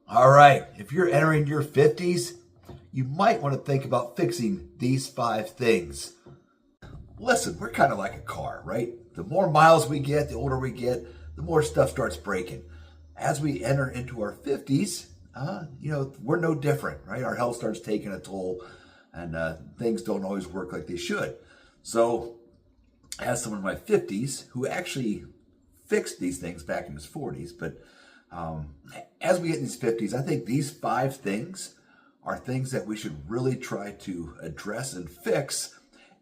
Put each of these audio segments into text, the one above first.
All right, if you're entering your 50s, you might want to think about fixing these 5 things. Listen, we're kind of like a car, right? The more miles we get, the older we get, the more stuff starts breaking. As we enter into our 50s, we're no different, right? Our health starts taking a toll and things don't always work like they should. So, as someone in my 50s who actually fixed these things back in his 40s, but as we get in these 50s, I think these 5 things are things that we should really try to address and fix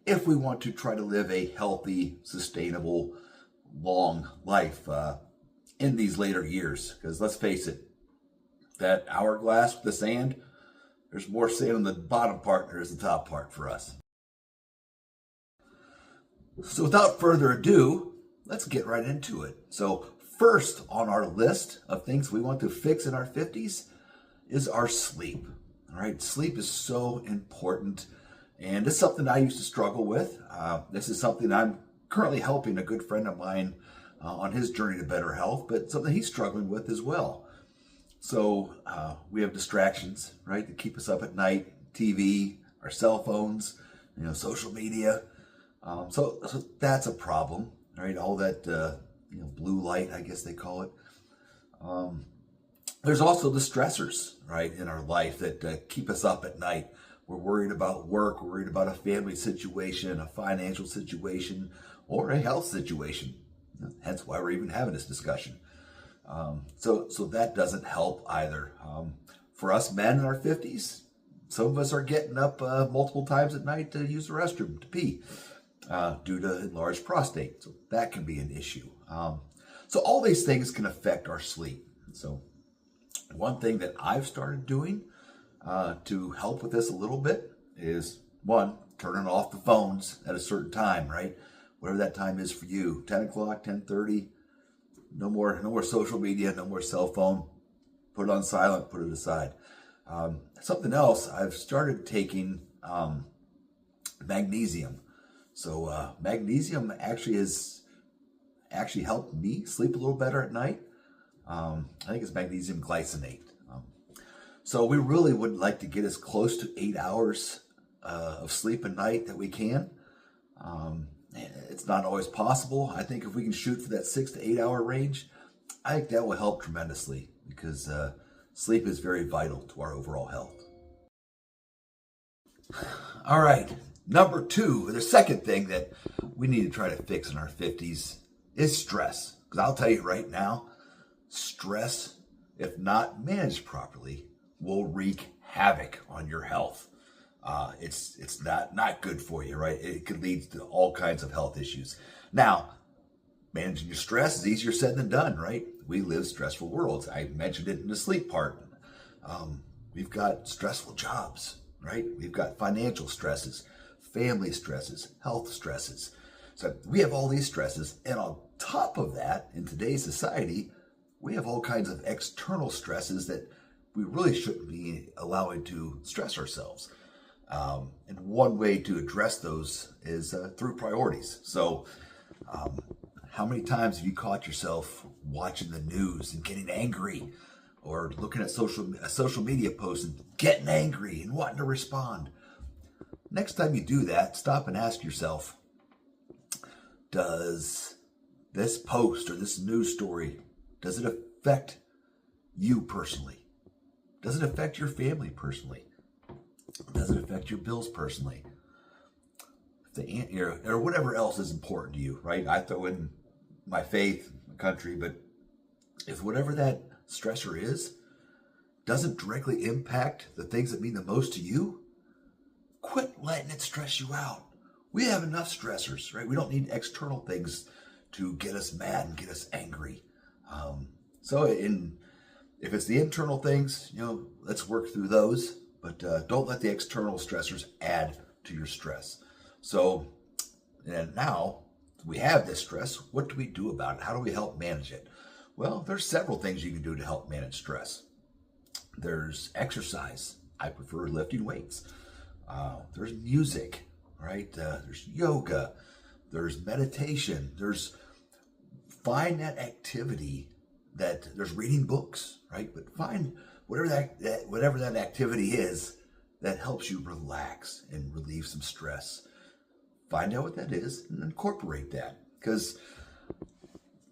if we want to try to live a healthy, sustainable, long life in these later years. Because let's face it, that hourglass with the sand, there's more sand on the bottom part than there is the top part for us. So without further ado, let's get right into it. So first on our list of things we want to fix in our 50s is our sleep. All right, sleep is so important, and it's something I used to struggle with. This is something I'm currently helping a good friend of mine on his journey to better health, but something he's struggling with as well. So we have distractions, right, that keep us up at night: TV, our cell phones, social media. So that's a problem, right? All that blue light, I guess they call it. There's also the stressors, right, in our life that keep us up at night. We're worried about work, we're worried about a family situation, a financial situation, or a health situation. Hence why we're even having this discussion. So that doesn't help either. For us men in our 50s, some of us are getting up multiple times at night to use the restroom, to pee, due to enlarged prostate. So that can be an issue. So all these things can affect our sleep. So one thing that I've started doing to help with this a little bit is, one, turning off the phones at a certain time, right? Whatever that time is for you, 10 o'clock, 10:30, no more social media, no more cell phone. Put it on silent, put it aside. Something else, I've started taking magnesium. So magnesium actually has helped me sleep a little better at night. I think it's magnesium glycinate. So we really would like to get as close to 8 hours of sleep a night that we can. It's not always possible. I think if we can shoot for that 6 to 8 hour range, I think that will help tremendously, because sleep is very vital to our overall health. All right, number 2, the second thing that we need to try to fix in our 50s is stress. Because I'll tell you right now, stress, if not managed properly, will wreak havoc on your health. It's not good for you, right? It could lead to all kinds of health issues. Now, managing your stress is easier said than done, right? We live stressful worlds. I mentioned it in the sleep part. We've got stressful jobs, right? We've got financial stresses, family stresses, health stresses. So we have all these stresses, and on top of that, in today's society, we have all kinds of external stresses that we really shouldn't be allowing to stress ourselves. And one way to address those is through priorities. So how many times have you caught yourself watching the news and getting angry, or looking at social media posts and getting angry and wanting to respond? Next time you do that, stop and ask yourself, does this post or this news story, does it affect you personally? Does it affect your family personally? Does it affect your bills personally? Or whatever else is important to you, right? I throw in my faith, my country, but if whatever that stressor is doesn't directly impact the things that mean the most to you, quit letting it stress you out. We have enough stressors, right? We don't need external things to get us mad and get us angry. If it's the internal things, let's work through those, but don't let the external stressors add to your stress. So, and now we have this stress. What do we do about it? How do we help manage it? Well, there's several things you can do to help manage stress. There's exercise. I prefer lifting weights. There's music, right? There's yoga. There's meditation. Find that activity that there's reading books, right? But find whatever that activity is that helps you relax and relieve some stress. Find out what that is and incorporate that, because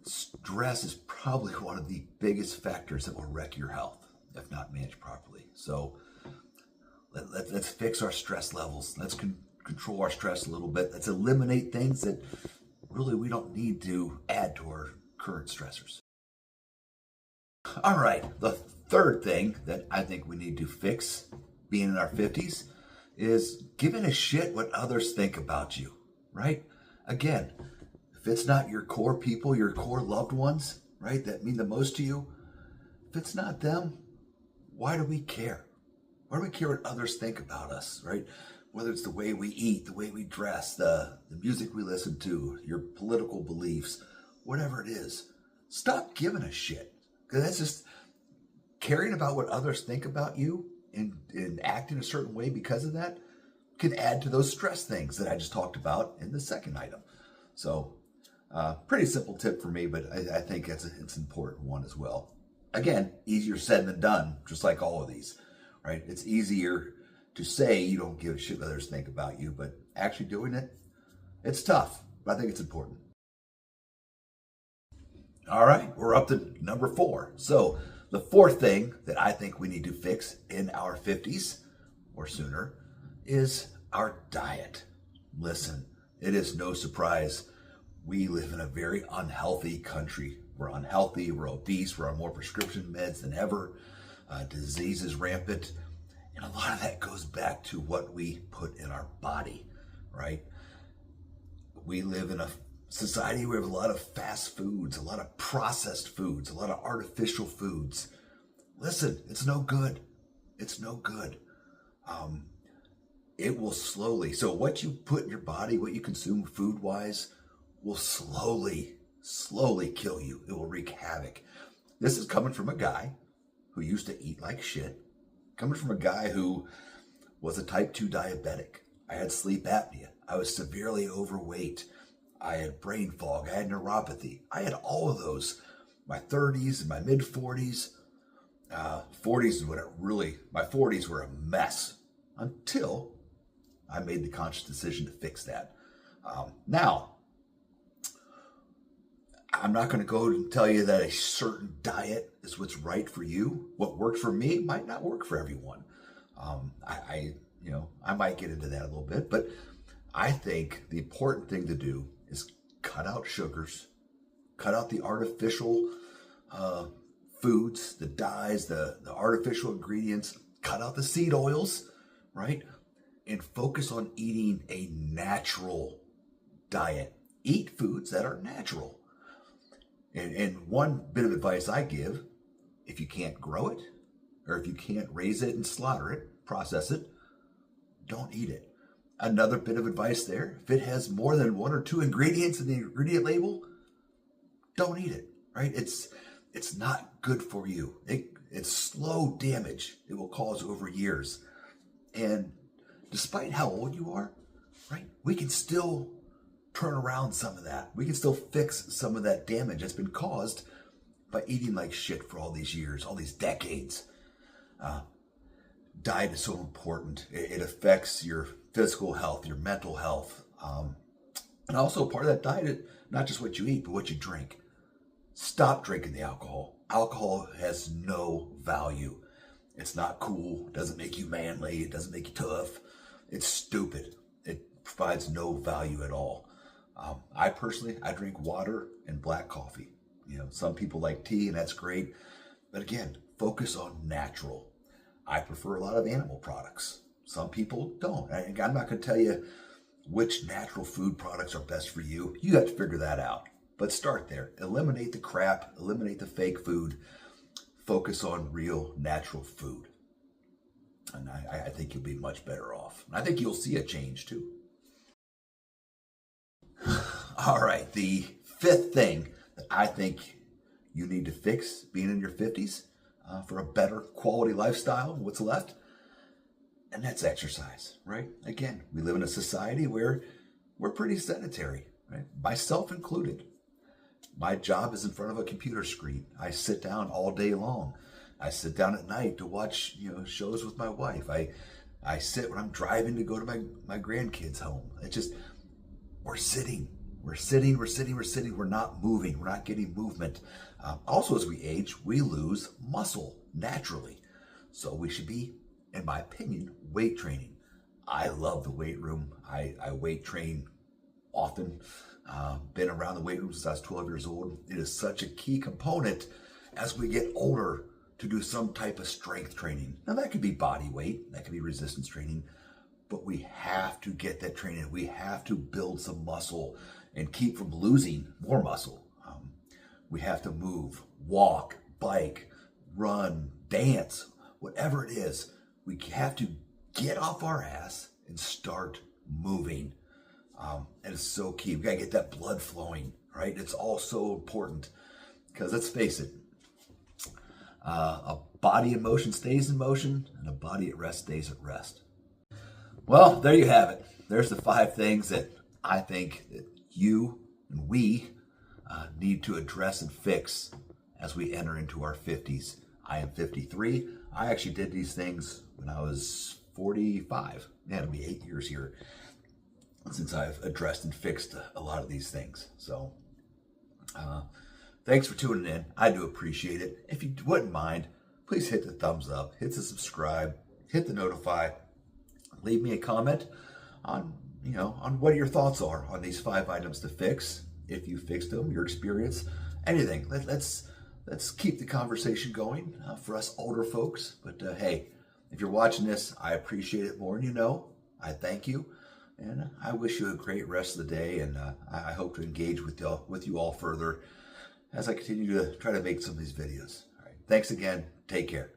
stress is probably one of the biggest factors that will wreck your health if not managed properly. So let's fix our stress levels. Let's control our stress a little bit. Let's eliminate things that really we don't need to add to our current stressors. All right, the third thing that I think we need to fix being in our 50s is giving a shit what others think about you, right? Again, if it's not your core people, your core loved ones, right, that mean the most to you, if it's not them, why do we care? Why do we care what others think about us, right? Whether it's the way we eat, the way we dress, the music we listen to, your political beliefs, whatever it is, stop giving a shit. Because that's just caring about what others think about you and acting a certain way because of that can add to those stress things that I just talked about in the second item. So pretty simple tip for me, but I think it's an important one as well. Again, easier said than done, just like all of these, right? It's easier to say you don't give a shit what others think about you, but actually doing it, it's tough, but I think it's important. All right, we're up to number 4. So the fourth thing that I think we need to fix in our 50s or sooner is our diet. Listen, it is no surprise we live in a very unhealthy country. We're unhealthy, we're obese, we're on more prescription meds than ever. Disease is rampant. And a lot of that goes back to what we put in our body, right? We live in a society where we have a lot of fast foods, a lot of processed foods, a lot of artificial foods. Listen, it's no good. It's no good. It will slowly, so what you put in your body, what you consume food-wise, will slowly kill you. It will wreak havoc. This is coming from a guy who used to eat like shit, coming from a guy who was a type 2 diabetic. I had sleep apnea. I was severely overweight. I had brain fog. I had neuropathy. I had all of those. My 30s and my mid 40s. 40s is when my 40s were a mess until I made the conscious decision to fix that. Now, I'm not going to go and tell you that a certain diet is what's right for you. What works for me might not work for everyone. I might get into that a little bit, but I think the important thing to do is cut out sugars, cut out the artificial foods, the dyes, the artificial ingredients, cut out the seed oils, right? And focus on eating a natural diet. Eat foods that are natural. And one bit of advice I give, if you can't grow it, or if you can't raise it and slaughter it, process it, don't eat it. Another bit of advice there, if it has more than 1 or 2 ingredients in the ingredient label, don't eat it, right? It's not good for you. It's slow damage it will cause over years. And despite how old you are, right, we can still turn around some of that. We can still fix some of that damage that's been caused by eating like shit for all these years, all these decades. Diet is so important. It affects your physical health, your mental health. And also part of that diet, not just what you eat, but what you drink. Stop drinking the alcohol. Alcohol has no value. It's not cool. It doesn't make you manly. It doesn't make you tough. It's stupid. It provides no value at all. I drink water and black coffee. Some people like tea, and that's great. But again, focus on natural. I prefer a lot of animal products. Some people don't. I'm not going to tell you which natural food products are best for you. You have to figure that out. But start there. Eliminate the crap. Eliminate the fake food. Focus on real, natural food. And I think you'll be much better off. And I think you'll see a change too. All right, the fifth thing that I think you need to fix being in your 50s for a better quality lifestyle, what's left, and that's exercise, right? Again, we live in a society where we're pretty sedentary, right? Myself included. My job is in front of a computer screen. I sit down all day long. I sit down at night to watch, shows with my wife. I sit when I'm driving to go to my grandkids' home. It's just, we're sitting. We're sitting. We're not moving. We're not getting movement. Also, as we age, we lose muscle naturally. So we should be, in my opinion, weight training. I love the weight room. I weight train often. Been around the weight room since I was 12 years old. It is such a key component as we get older to do some type of strength training. Now that could be body weight, that could be resistance training, but we have to get that training. We have to build some muscle and keep from losing more muscle. We have to move, walk, bike, run, dance, whatever it is. We have to get off our ass and start moving. And it's so key. We gotta get that blood flowing, right? It's all so important because let's face it, a body in motion stays in motion and a body at rest stays at rest. Well, there you have it. There's the 5 things that I think that you and we need to address and fix as we enter into our 50s. I am 53. I actually did these things when I was 45. Yeah, it'll be 8 years here since I've addressed and fixed a lot of these things. So thanks for tuning in. I do appreciate it. If you wouldn't mind, please hit the thumbs up, hit the subscribe, hit the notify, leave me a comment on what your thoughts are on these 5 items to fix. If you fixed them, your experience, anything. Let's keep the conversation going for us older folks. But hey, if you're watching this, I appreciate it more than you know. I thank you. And I wish you a great rest of the day, and I hope to engage with you all further as I continue to try to make some of these videos. All right. Thanks again. Take care.